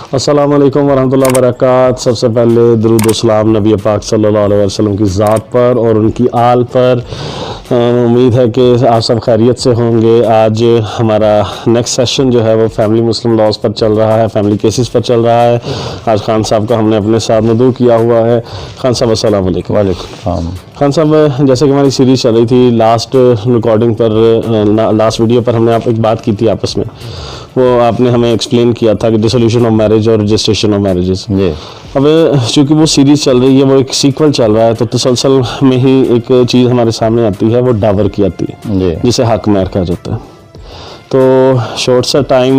अस्सलाम वालेकुम वरहमतुल्लाहि वबरकातुहू। सबसे पहले दरूद व सलाम नबी पाक सल्लल्लाहु अलैहि वसल्लम की ज़ात पर और उनकी आल पर। उम्मीद है कि आप सब खैरियत से होंगे। आज हमारा नेक्स्ट सेशन जो है वो फैमिली मुस्लिम लॉज पर चल रहा है, फैमिली केसेस पर चल रहा है। आज खान साहब का हमने अपने साथ मदऊ किया हुआ है। खान साहब अस्सलाम वालेकुम। वालेकुम। खान साहब, जैसे कि हमारी सीरीज़ चल रही थी, लास्ट रिकॉर्डिंग पर लास्ट वीडियो पर हमने आप एक बात की थी आपस में, वो आपने हमें एक्सप्लेन किया था कि डिसोल्यूशन ऑफ मैरिज और रजिस्ट्रेशन ऑफ मैरिजेस। अब चूँकि वो सीरीज़ चल रही है, वो एक सीक्वल चल रहा है, तो तसलसल में ही एक चीज़ हमारे सामने आती है, वो डावर की आती है, जिसे हक महर कहा जाता है। तो शॉर्ट सा टाइम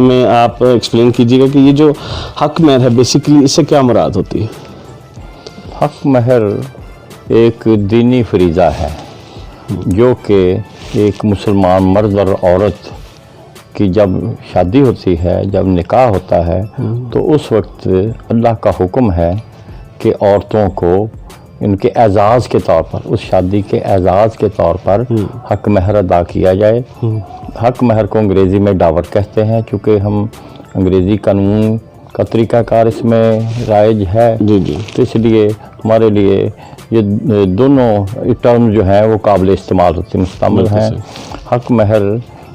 में आप एक्सप्लेन कीजिएगा कि ये जो हक महर है बेसिकली इससे क्या मुराद होती है। हक महर एक दीनी फरीज़ा है जो कि एक मुसलमान मर्द और औरत की जब शादी होती है, जब निकाह होता है, तो उस वक्त अल्लाह का हुक्म है कि औरतों को इनके एजाज़ के तौर पर, उस शादी के एजाज़ के तौर पर हक महर अदा किया जाए। हक महर को अंग्रेज़ी में डावर कहते हैं। चूँकि हम अंग्रेज़ी कानून का तरीक़ाकार इसमें राइज है, तो इसलिए हमारे लिए ये दोनों टर्म जो हैं वो काबिल इस्तेमाल होते मुस्तमल हैं। हक महर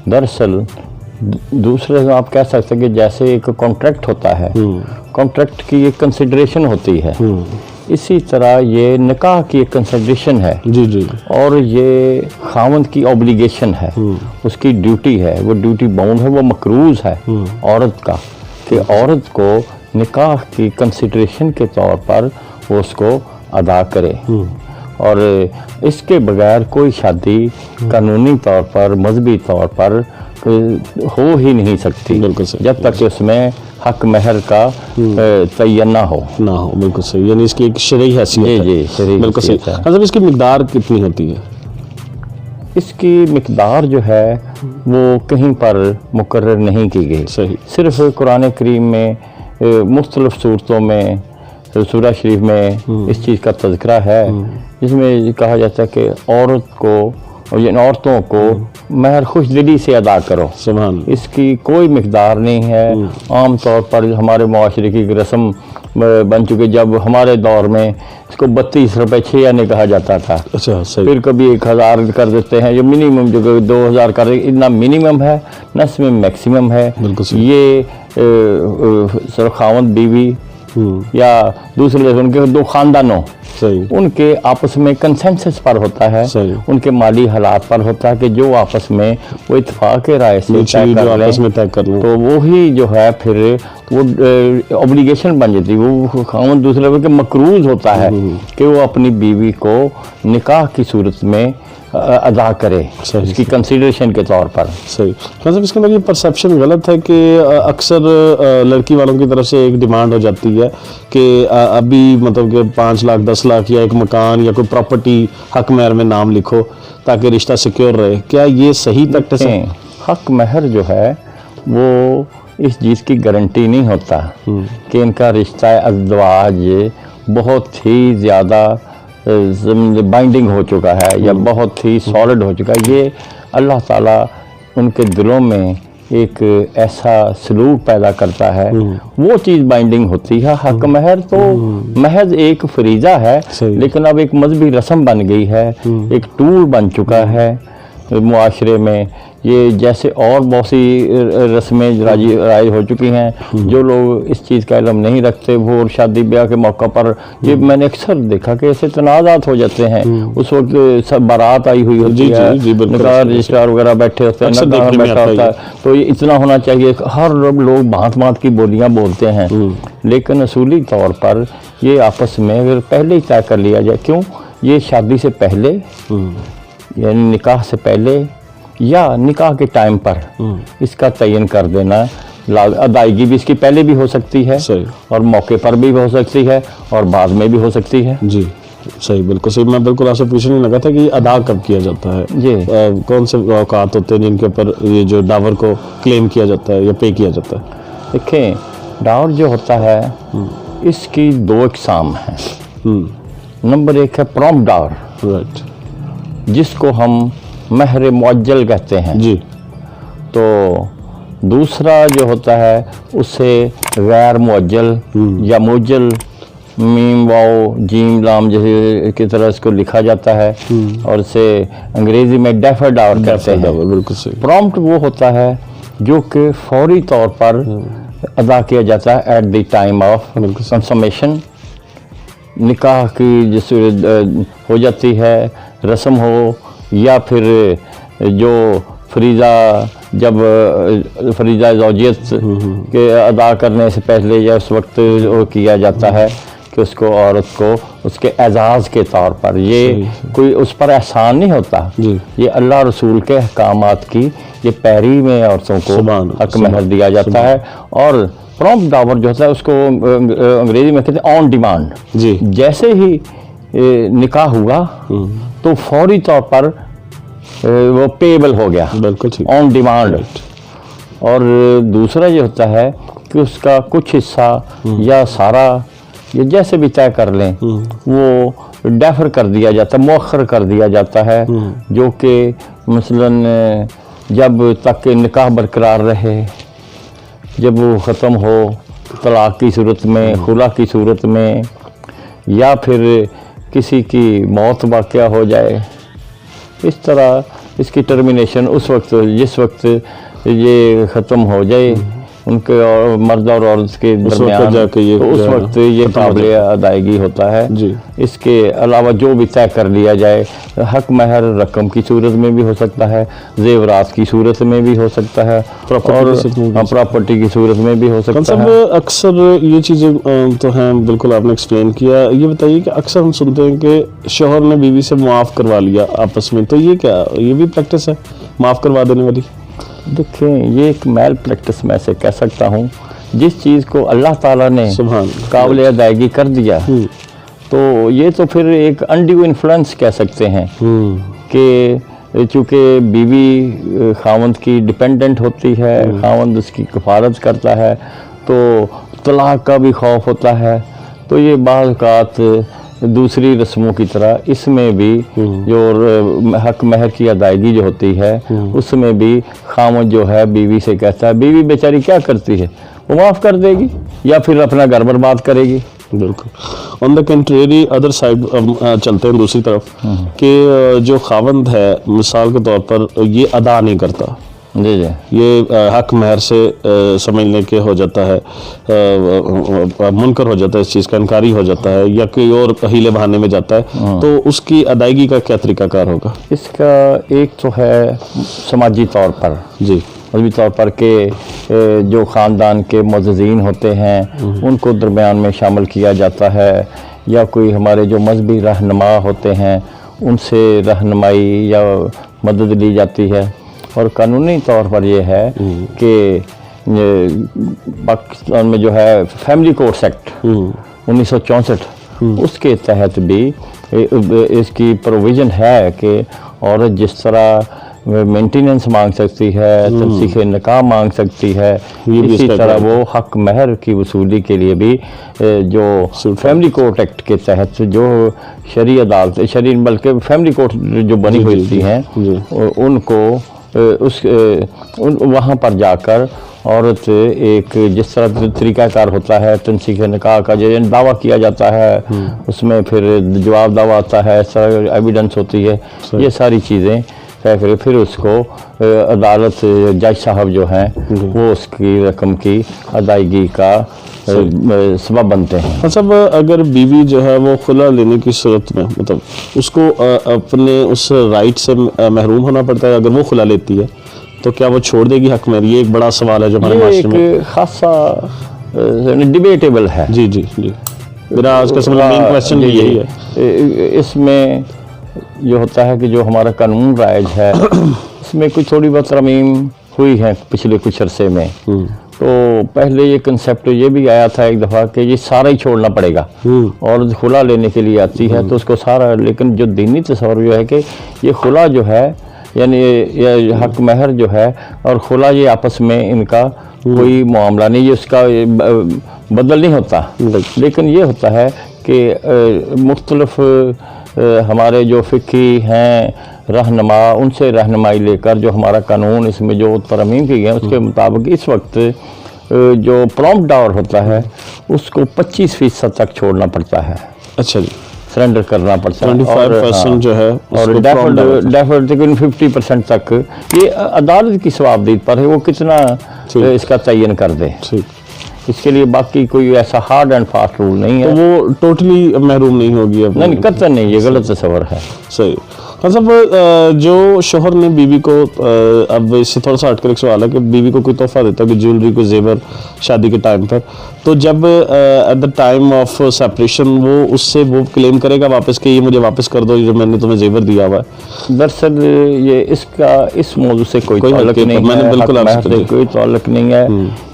दरअसल दूसरे आप कह सकते हैं कि जैसे एक कॉन्ट्रैक्ट होता है, कॉन्ट्रैक्ट की एक कंसिडरेशन होती है, इसी तरह ये निकाह की एक कंसिडरेशन है। जी। और ये खावंद की ऑब्लिगेशन है, उसकी ड्यूटी है, वो ड्यूटी बाउंड है, वो मकरूज़ है औरत का कि औरत को निकाह की कंसिडरेशन के तौर पर वो उसको अदा करे। और इसके बगैर कोई शादी कानूनी तौर पर, मजहबी तौर पर हो ही नहीं सकती, बिल्कुल सही, जब तक उसमें हक महर का तयन ना हो। बिल्कुल सही, यानी इसकी एक शरई हैसियत है। शरई बिल्कुल सही। मतलब इसकी मिकदार कितनी होती है? इसकी मिकदार जो है वो कहीं पर मुकर्रर नहीं की गई। सही। सिर्फ कुरान करीम में मुख्तलिफ सूरतों में, सूरह शरीफ में इस चीज़ का तज़किरा है, जिसमें कहा जाता है कि औरत को और इन औरतों को महर खुश दिली से अदा करो। सुभान। इसकी कोई मिकदार नहीं है। आम तौर पर हमारे माशरे की रस्म बन चुकी, जब हमारे दौर में इसको 32 रुपये 6 आने कहा जाता था। अच्छा, सही। फिर कभी 1000 कर देते हैं, जो मिनिमम जो 2000 कर, इतना मिनिमम है, न इसमें मैक्सिमम है। बिल्कुल। ये खावंद बीवी या दूसरे उनके दो खानदानों, उनके आपस में कंसेंसस पर होता है, उनके माली हालात पर होता है कि जो आपस में वो इत्तेफाक राय से तय कर लें, तो वो ही जो है फिर वो ऑब्लिगेशन बन जाती है। वो खावंद दूसरे के मकरूज होता है कि वो अपनी बीवी को निकाह की सूरत में अदा करे, इसकी कंसिडरेशन के तौर पर। सही। मतलब इसके अंदर ये परसेप्शन गलत है कि अक्सर लड़की वालों की तरफ से एक डिमांड हो जाती है कि अभी मतलब कि 5 लाख 10 लाख या एक मकान या कोई प्रॉपर्टी हक महर में नाम लिखो ताकि रिश्ता सिक्योर रहे। क्या ये सही प्रैक्टिस है? हक महर जो है वो इस चीज़ की गारंटी नहीं होता कि इनका रिश्ता अज़वाज बहुत ही ज़्यादा बाइंडिंग हो चुका है या बहुत ही सॉलिड हो चुका है। ये अल्लाह ताला उनके दिलों में एक ऐसा सलूक पैदा करता है, वो चीज़ बाइंडिंग होती है। हक महर तो महज एक फरीज़ा है, लेकिन अब एक मजहबी रस्म बन गई है, एक टूल बन चुका है मुआशरे में। ये जैसे और बहुत सी रस्में राज हो चुकी हैं, जो लोग इस चीज़ का इल्म नहीं रखते वो शादी ब्याह के मौका पर, ये मैंने अक्सर देखा कि ऐसे तनाज़ात हो जाते हैं। उस वक्त सब बारात आई हुई होती है, निकाह रजिस्ट्रार वगैरह बैठे होते हैं, नकाह बैठा होता है, तो ये इतना होना चाहिए। हर लोग भांत भांत की बोलियाँ बोलते हैं, लेकिन असूली तौर पर ये आपस में अगर पहले ही तय कर लिया जाए, क्यों ये शादी से पहले यानी निकाह से पहले या निकाह के टाइम पर इसका तयन कर देना, अदायगी भी इसकी पहले भी हो सकती है और मौके पर भी हो सकती है और बाद में भी हो सकती है। जी सही, बिल्कुल सही। मैं बिल्कुल आपसे पूछने लगा था कि अदा कब किया जाता है जी, कौन से औकात होते हैं जिनके ऊपर ये जो डावर को क्लेम किया जाता है या पे किया जाता है? देखें, डावर जो होता है इसकी 2 इकसाम हैं। नंबर 1 है प्रॉम्प्ट डावर, राइट, जिसको हम महर मुअज्जल कहते हैं। जी। तो دوسرا جو ہوتا ہے اسے غیر معجل یا معجل میم واو جیم لام جیسے کی طرح اس کو لکھا جاتا ہے اور اسے انگریزی میں ڈیفرڈ آور کہتے ہیں. بالکل صحیح. پرومپٹ وہ ہوتا ہے جو کہ فوری طور پر ادا کیا جاتا ہے ایٹ دی ٹائم آف کنسومیشن. نکاح کی جس ہو جاتی ہے رسم ہو یا پھر جو فریضہ جب فریضہ زوجیت کے ادا کرنے سے پہلے یا اس وقت کیا جاتا ہے کہ اس کو عورت کو اس کے اعزاز کے طور پر یہ کوئی اس پر احسان نہیں ہوتا. یہ اللہ رسول کے احکامات کی یہ پیروی میں عورتوں کو حق مہر دیا جاتا ہے. اور پرومپٹ ڈاور جو ہوتا ہے اس کو انگریزی میں کہتے ہیں آن ڈیمانڈ. جیسے ہی نکاح ہوا تو فوری طور پر وہ پیبل ہو گیا, بالکل آن ڈیمانڈ. اور دوسرا یہ ہوتا ہے کہ اس کا کچھ حصہ یا سارا یہ جیسے بھی طے کر لیں وہ ڈیفر کر دیا جاتا ہے, مؤخر کر دیا جاتا ہے, جو کہ مثلاً جب تک نکاح برقرار رہے, جب وہ ختم ہو طلاق کی صورت میں, خلا کی صورت میں, یا پھر کسی کی موت واقعہ ہو جائے, اس طرح اس کی ٹرمینیشن اس وقت جس وقت یہ ختم ہو جائے ان کے مرد اور عورت کے درمیان اس وقت یہ قابل ادائیگی ہوتا ہے. اس کے علاوہ جو بھی طے کر لیا جائے, حق مہر رقم کی صورت میں بھی ہو سکتا ہے, زیورات کی صورت میں بھی ہو سکتا ہے, اور پراپرٹی کی صورت میں بھی ہو سکتا ہے. اکثر یہ چیزیں تو ہیں, بالکل آپ نے ایکسپلین کیا. یہ بتائیے کہ اکثر ہم سنتے ہیں کہ شوہر نے بیوی سے معاف کروا لیا آپس میں, تو یہ کیا, یہ بھی پریکٹس ہے معاف کروا دینے والی؟ دیکھیں یہ ایک میل پریکٹس میں سے کہہ سکتا ہوں. جس چیز کو اللہ تعالیٰ نے قابل ادائیگی کر دیا تو یہ تو پھر ایک انڈیو انفلوئنس کہہ سکتے ہیں کہ چونکہ بیوی خاوند کی ڈپینڈنٹ ہوتی ہے, خاوند اس کی کفالت کرتا ہے, تو طلاق کا بھی خوف ہوتا ہے. تو یہ بعض اوقات دوسری رسموں کی طرح اس میں بھی جو حق مہر کی ادائیگی جو ہوتی ہے اس میں بھی خاوند جو ہے بیوی سے کہتا ہے, بیوی بیچاری کیا کرتی ہے, وہ معاف کر دے گی یا پھر اپنا گھر برباد کرے گی. بالکل. آن دا کنٹریری ادر سائڈ چلتے ہیں دوسری طرف کہ جو خاوند ہے مثال کے طور پر یہ ادا نہیں کرتا, یہ حق مہر سے سمجھنے کے ہو جاتا ہے, منکر ہو جاتا ہے, اس چیز کا انکاری ہو جاتا ہے, یا کوئی اور ہیلے بہانے میں جاتا ہے, تو اس کی ادائیگی کا کیا طریقہ کار ہوگا؟ اس کا ایک تو ہے سماجی طور پر, مذہبی طور پر کہ جو خاندان کے معززین ہوتے ہیں ان کو درمیان میں شامل کیا جاتا ہے, یا کوئی ہمارے جو مذہبی رہنما ہوتے ہیں ان سے رہنمائی یا مدد لی جاتی ہے. اور قانونی طور پر یہ ہے کہ پاکستان میں جو ہے فیملی کورٹس ایکٹ 1964 اس کے تحت بھی اس کی پروویژن ہے کہ عورت جس طرح مینٹیننس مانگ سکتی ہے, تنسیخ نکاح مانگ سکتی ہے, اسی طرح وہ حق مہر کی وصولی کے لیے بھی جو فیملی کورٹ ایکٹ کے تحت جو شرعی عدالت بلکہ فیملی کورٹ جو بنی ہوئی ہیں ان کو وہاں پر جا کر عورت ایک جس طرح طریقہ کار ہوتا ہے تنسیخ نکاح کا جو دعویٰ کیا جاتا ہے اس میں پھر جواب دعویٰ آتا ہے, ایویڈنس ہوتی ہے, یہ ساری چیزیں پھر اس کو عدالت جج صاحب جو ہیں وہ اس کی رقم کی ادائیگی کا سبب بنتے ہیں. صاحب اگر بیوی جو ہے وہ خلا لینے کی صورت میں مطلب اس کو اپنے اس رائٹ سے محروم ہونا پڑتا ہے, اگر وہ خلا لیتی ہے تو کیا وہ چھوڑ دے گی حق مہر؟ یہ ایک بڑا سوال ہے جو ہمارے معاشرے میں ایک خاصا ڈیبیٹیبل ہے. جی میرا آج کا مین کویسچن یہی ہے. اس میں جو ہوتا ہے کہ جو ہمارا قانون رائج ہے اس میں کچھ تھوڑی بہت ترمیم ہوئی ہے پچھلے کچھ عرصے میں. تو پہلے یہ کنسیپٹ یہ بھی آیا تھا ایک دفعہ کہ یہ سارا ہی چھوڑنا پڑے گا, اور خلا لینے کے لیے آتی ہے تو اس کو سارا, لیکن جو دینی تصور جو ہے کہ یہ خلا جو ہے یعنی یہ حق مہر جو ہے اور خلا یہ آپس میں ان کا کوئی معاملہ نہیں, یہ اس کا بدل نہیں ہوتا, لیکن یہ ہوتا ہے کہ مختلف ہمارے جو فقہی ہیں रहनुमा, उनसे रहनुमाई लेकर जो हमारा कानून इसमें जो तरमीम की गई है उसके मुताबिक इस वक्त जो प्रॉम्प्ट डावर होता है उसको 25% तक छोड़ना पड़ता है, अच्छा जी, सरेंडर करना पड़ता है। 25% जो है और डेफर्ड तकरीबन 50% तक ये अदालत की सवाबदीद पर है, वो कितना इसका तयन कर दे। ठीक, इसके लिए बाकी कोई ऐसा हार्ड एंड फास्ट रूल नहीं है। तो वो टोटली महरूम नहीं होगी अब? नहीं, कतई नहीं, ये गलत तस्वर है। सही। हाँ साहब, जो शोहर ने बीवी को, अब इससे थोड़ा सा हटकर एक सवाल है कि बीवी को कोई तोहफा देता है कि ज्वेलरी को, जेवर शादी के टाइम पर, तो जब at the time of separation वो उससे वो क्लेम करेगा वापस कि ये मुझे वापस कर दो, जो मैंने तुम्हें जेवर दिया हुआ है? दरअसल ये इसका इस मौजू से कोई ताल्लुक नहीं है, मैंने बिल्कुल आपसे कोई ताल्लुक नहीं है।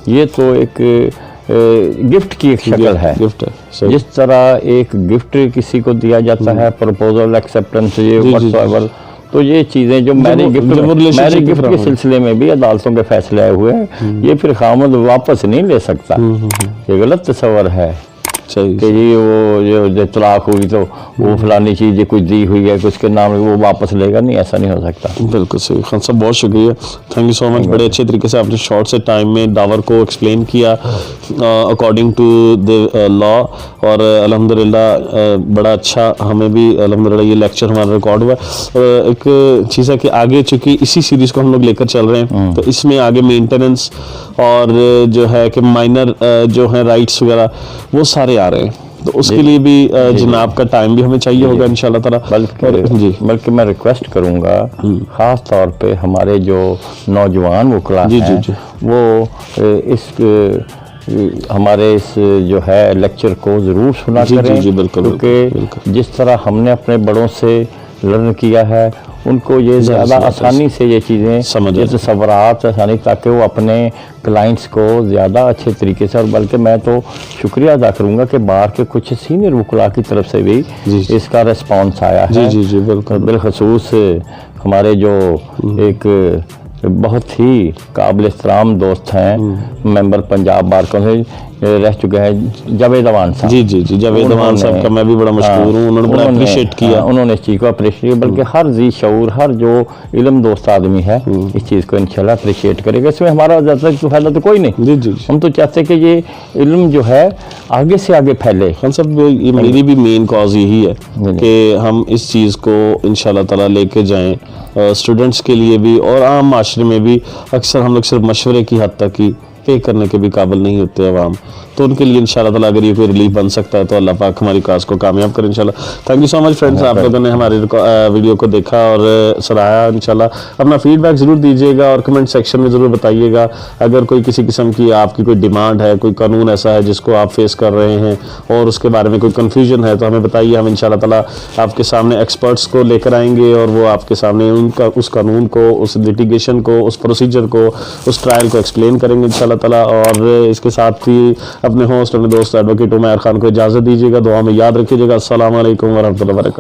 ये तो एक गिफ्ट की एक शक्ल है, गिफ्ट है। सही। जिस तरह एक गिफ्ट किसी को दिया जाता है, प्रपोजल, एक्सेप्टेंस, ये व्हाटसोएवर, तो ये चीज़ें जो मैरिज गिफ्ट के सिलसिले में भी अदालतों के फैसले आए हुए हैं, ये फिर खामद वापस नहीं ले सकता। ये गलत तस्वर है कि ये वो जो तलाक हुई तो वो फलानी चीज़ कुछ दी हुई है कि उसके नाम वो वापस लेगा, नहीं, ऐसा नहीं हो सकता। बिल्कुल सही। खान साहब बहुत शुक्रिया, थैंक यू सो मच। बड़े अच्छे तरीके से आपने शॉर्ट से टाइम में दावर को एक्सप्लेन किया अकॉर्डिंग टू द लॉ, और अल्हम्दुलिल्लाह बड़ा अच्छा, हमें भी अल्हम्दुलिल्लाह ये लेक्चर हमारा रिकॉर्ड हुआ। एक चीज़ है कि आगे चूँकि इसी सीरीज़ को हम लोग लेकर चल रहे हैं, तो इसमें आगे मेंटेनेंस और जो है कि माइनर जो है राइट्स वगैरह वो सारे आ रहे हैं, तो उसके लिए भी जनाब का टाइम भी हमें चाहिए होगा इंशाल्लाह ताला। बल्कि मैं रिक्वेस्ट करूंगा ख़ास तौर पे हमारे जो नौजवान वकला हैं वो इस हमारे इस जो है लेक्चर को ज़रूर सुना करें, क्योंकि जिस तरह हमने अपने बड़ों से लर्न किया है उनको ये ज़्यादा आसानी से ये चीज़ें समझ, तसव्वुरात आसानी, ताकि वो अपने क्लाइंट्स को ज़्यादा अच्छे तरीके से, और बल्कि मैं तो शुक्रिया अदा करूँगा कि बाहर के कुछ सीनियर वकला की तरफ से भी इसका रिस्पॉन्स आया है। जी बिल्कुल। बिलखसूस हमारे जो एक बहुत ही काबिल एहतराम दोस्त हैं, मेंबर पंजाब बार काउंसिल रह चुके हैं, जावेद अवान साहब। जी जावेद अवान साहब का मैं भी बड़ा मशहूर हूँ, उन्होंने बड़ा अप्रिशिएट किया, उन्होंने इस चीज़ को अप्रिशिएट किया, बल्कि हर जी शऊर, हर जो इल्म दोस्त आदमी है इस चीज़ को इंशाल्लाह अप्रिशिएट करेगा। इसमें हमारा ज़्यादा फायदा तो कोई नहीं। जी हम तो चाहते हैं कि ये इल्म जो है आगे से आगे फैले। हम सब, ये मेरी भी मेन कॉज यही है कि हम इस चीज़ को इंशाल्लाह ताला लेके जाएँ स्टूडेंट्स के लिए भी, और आम माशरे में भी। अक्सर हम लोग सिर्फ मशवरे की हद तक ही पे करने के भी काबिल नहीं होते अवाम, तो उनके लिए इंशाल्लाह ताला अगर ये कोई रिलीफ बन सकता है तो अल्लाह पाक हमारी काज को कामयाब करें इंशाल्लाह। Thank you so much friends, आप लोगों ने हमारे वीडियो को देखा और सराहा। इंशाल्लाह अपना फीडबैक ज़रूर दीजिएगा और कमेंट सेक्शन में ज़रूर बताइएगा। अगर कोई किसी किस्म की आपकी कोई डिमांड है, कोई कानून ऐसा है जिसको आप फेस कर रहे हैं और उसके बारे में कोई कन्फ्यूजन है, तो हमें बताइए। हम इंशाल्लाह ताला आपके सामने एक्सपर्ट्स को लेकर आएंगे और वो आपके सामने उनका उस कानून को, उस लिटिगेशन को, उस प्रोसीजर को, उस ट्रायल को एक्सप्लेन करेंगे इंशाल्लाह ताला। और इसके साथ ही अपने होस्ट, अपने दोस्त एडवोकेट उमैर खान को इजाज़त दीजिएगा, दुआ में याद रखिएगा। अस्सलाम वालेकुम वरहमतुल्लाहि वबरकातुहू।